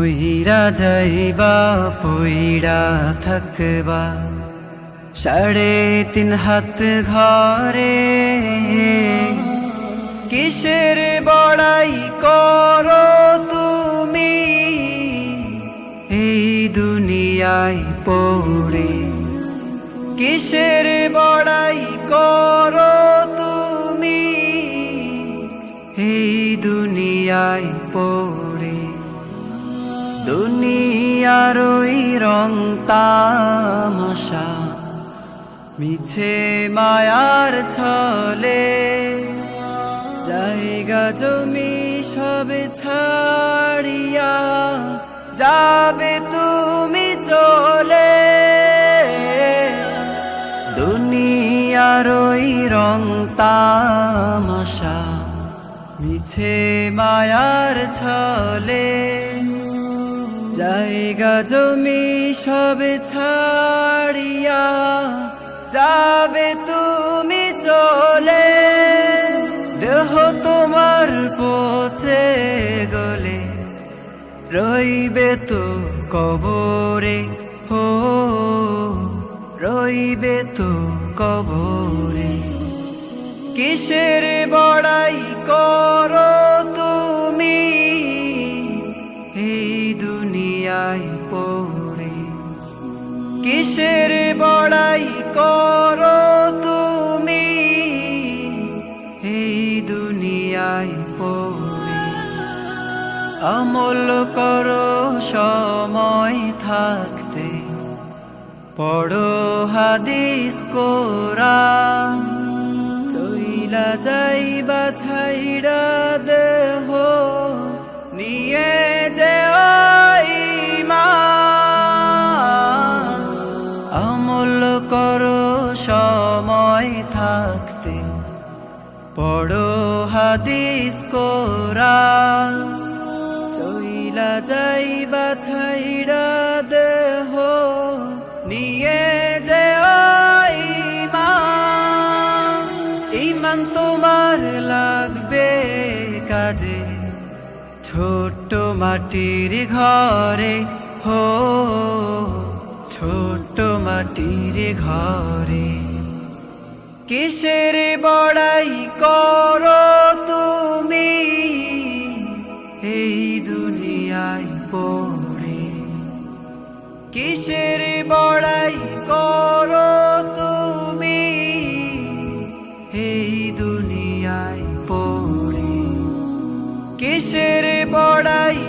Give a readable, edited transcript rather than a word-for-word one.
মইরা যাইবা পইড়া থাকবা 3.5 হাত ঘরে কিসের বড়াই করো তুমি এই দুনিয়ায় পড়ে কিসের বড়াই করো তুমি এই দুনিয়ায় পড়ে দুনিয়ার ওই রং তামাশা মিছে মায়ার ছলে জায়গা জমি সবে ছাড়িয়া যাবে তুমি চলে দুনিয়ার ওই রং তামাশা মিছে মায়ার ছলে জায়গা জমি সবে ছাড়িয়া যাবে তুমি চলে দেহ তোমার পচে গলে রইবে তো কবরে হো রইবে তো কবরে কিসের বড়াই করো তুমি এই দুনিয়ায় পড়ে কিসের বড়াই করো তুমি এই দুনিয়ায় পড়ে আমল করো সময় থাকতে পড়ো হাদিস কোরআন চইলা যাইবা ছাইড়া দেহ নিয়ে যে ঈমান আমল করো সময় থাকতে পড়ো হাদিস কোরআন চইলা যাইবা ছাইড়া দেহ নিয়ে যে ঈমান ঈমান তোমার লাগবে কাজে ছোট্ট মাটির ঘরে হো ছোট্ট মাটির ঘরে কিসের বড়াই করো তুমি এই দুনিয়ায় পড়ে কিসের বড়াই করো তুমি এই দুনিয়ায় পড়ে কিসের বড়াই